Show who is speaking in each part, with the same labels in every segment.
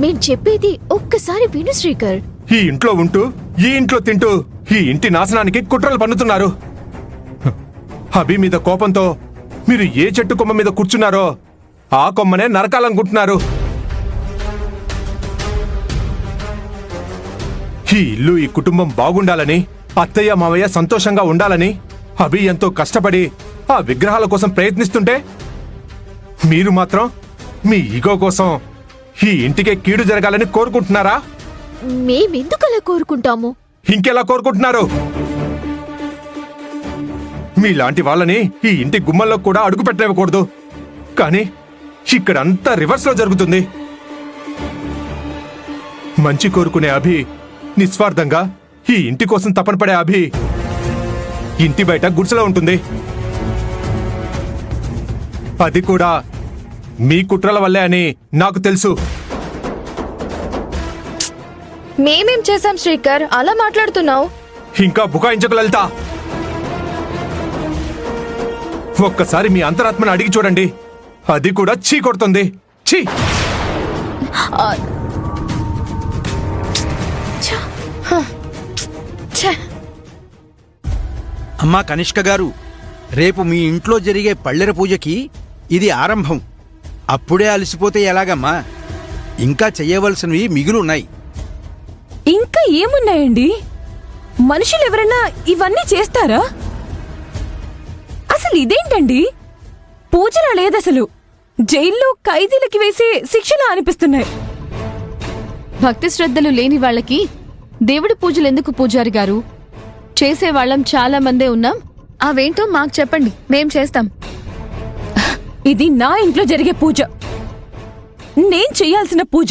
Speaker 1: మీరు చెప్పేది ఒక్కసారి విను శ్రీకర్.
Speaker 2: ఈ ఇంట్లో ఉంటూ ఈ ఇంట్లో తింటూ ఈ ఇంటి నాశనానికి కుట్రలు పన్నుతున్నారు. అభి మీద కోపంతో మీరు ఏ చెట్టు కొమ్మ మీద కూర్చున్నారో ఆ కొమ్మనే నరకాలనుకుంటున్నారు. ఈ ఇల్లు ఈ కుటుంబం బాగుండాలని, అత్తయ్య మావయ్య సంతోషంగా ఉండాలని అభి ఎంతో కష్టపడి ఆ విగ్రహాల కోసం ప్రయత్నిస్తుంటే మీరు మాత్రం మీ ఈగో కోసం ఈ ఇంటికే కీడు జరగాలని కోరుకుంటున్నారా?
Speaker 1: మేమెందుకలా కోరుకుంటాము?
Speaker 2: ఇంకెలా కోరుకుంటున్నారు? మీలాంటి వాళ్ళని ఈ ఇంటి గుమ్మల్లో కూడా అడుగు పెట్టనివ్వకూడదు. కానీ ఇక్కడంతా రివర్స్ లో జరుగుతుంది. మంచి కోరుకునే అభి నిస్వార్థంగా ఈ ఇంటి కోసం తపన పడే అభి ఇంటి బయట గుడిసెలో ఉంటుంది. అది కూడా మీ కుట్రల వల్లే అని నాకు తెలుసు.
Speaker 3: మేమేం చేశాం శ్రీకర్, అలా మాట్లాడుతున్నావు?
Speaker 2: ఇంకా బుకాయించకు లలిత. ఒక్కసారి మీ అంతరాత్మను అడిగి చూడండి, అది కూడా చీ కొడుతుంది. చీ.
Speaker 4: అమ్మా కనిష్క గారు, రేపు మీ ఇంట్లో జరిగే పళ్ళెర పూజకి ఇది ఆరంభం. అప్పుడే అలసిపోతే ఎలాగమ్మా? ఇంకా చెయ్యవలసినవి మిగులున్నాయి.
Speaker 5: ఇంకా ఏమున్నాయండి? మనుషులు ఎవరన్నా ఇవన్నీ చేస్తారా? అసలు ఇదేంటండి? పూజలా లేదసలు. జైల్లో ఖైదీలకి వేసే శిక్షలా అనిపిస్తున్నాయి.
Speaker 6: భక్తి శ్రద్ధలు లేని వాళ్ళకి దేవుడి పూజలెందుకు పూజారి గారు? చేసేవాళ్ళం చాలా మందే ఉన్నాం.
Speaker 3: అవేంటో మాకు చెప్పండి, మేం చేస్తాం.
Speaker 5: ఇది నా ఇంట్లో జరిగే పూజ, నేను చెయ్యాల్సిన పూజ.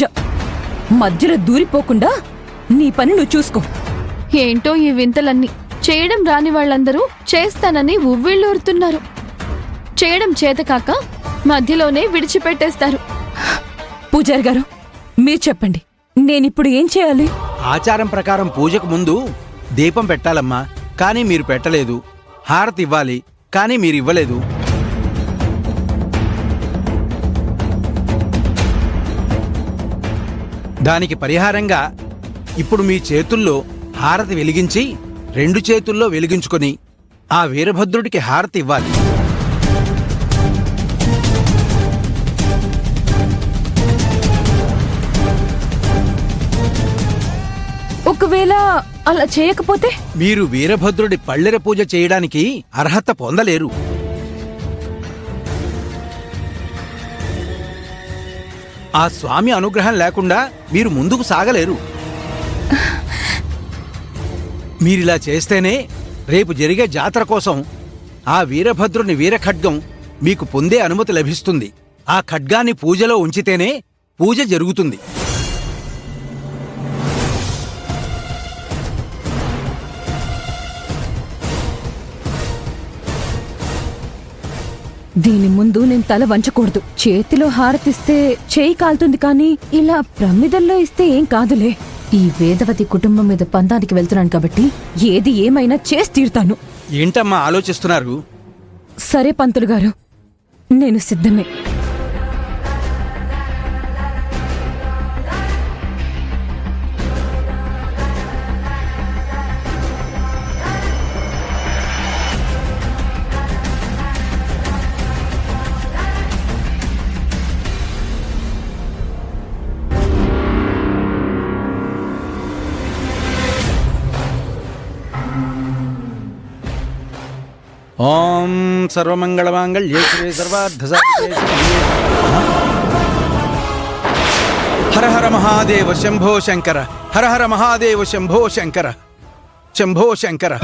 Speaker 5: మధ్యలో దూరిపోకుండా నీ పని నువ్వు చూసుకో.
Speaker 6: ఏంటో ఈ వింతలన్నీ. చేయడం రాని వాళ్ళందరూ చేస్తానని ఉవ్విళ్ళూరుతున్నారు. చేయడం చేతకాక మధ్యలోనే విడిచిపెట్టేస్తారు.
Speaker 5: పూజారి గారు, మీరు చెప్పండి, నేనిప్పుడు ఏం చేయాలి?
Speaker 4: ఆచారం ప్రకారం పూజకు ముందు దీపం పెట్టాలమ్మా, కానీ మీరు పెట్టలేదు. హారతి ఇవ్వాలి, కానీ మీరు ఇవ్వలేదు. దానికి పరిహారంగా ఇప్పుడు మీ చేతుల్లో హారతి వెలిగించి 2 చేతుల్లో వెలిగించుకొని ఆ వీరభద్రుడికి హారతి ఇవ్వాలి.
Speaker 5: ఒకవేళ అలా చేయకపోతే?
Speaker 4: మీరు వీరభద్రుడి పళ్ళెర పూజ చేయడానికి అర్హత పొందలేరు. ఆ స్వామి అనుగ్రహం లేకుండా మీరు ముందుకు సాగలేరు. మీరిలా చేస్తేనే రేపు జరిగే జాతర కోసం ఆ వీరభద్రుని వీరఖడ్గం మీకు పొందే అనుమతి లభిస్తుంది. ఆ ఖడ్గాన్ని పూజలో ఉంచితేనే పూజ జరుగుతుంది.
Speaker 5: దీని ముందు నేను తల వంచకూడదు. చేతిలో హారతిస్తే చేయి కాలుతుంది, కానీ ఇలా ప్రమిదల్లో ఇస్తే ఏం కాదులే. ఈ వేదవతి కుటుంబం మీద పందానికి వెళ్తున్నాను కాబట్టి ఏది ఏమైనా చేసి తీరుతాను.
Speaker 4: ఏంటమ్మా ఆలోచిస్తున్నారు?
Speaker 5: సరే పంతులు గారు, నేను సిద్ధమే.
Speaker 4: ఓం సర్వమంగళమాంగళ్యే శివే సర్వార్థసాధికే హర హర మహాదేవ శంభో శంకర. హర హర మహాదేవ శంభో శంకర. శంభో శంకర.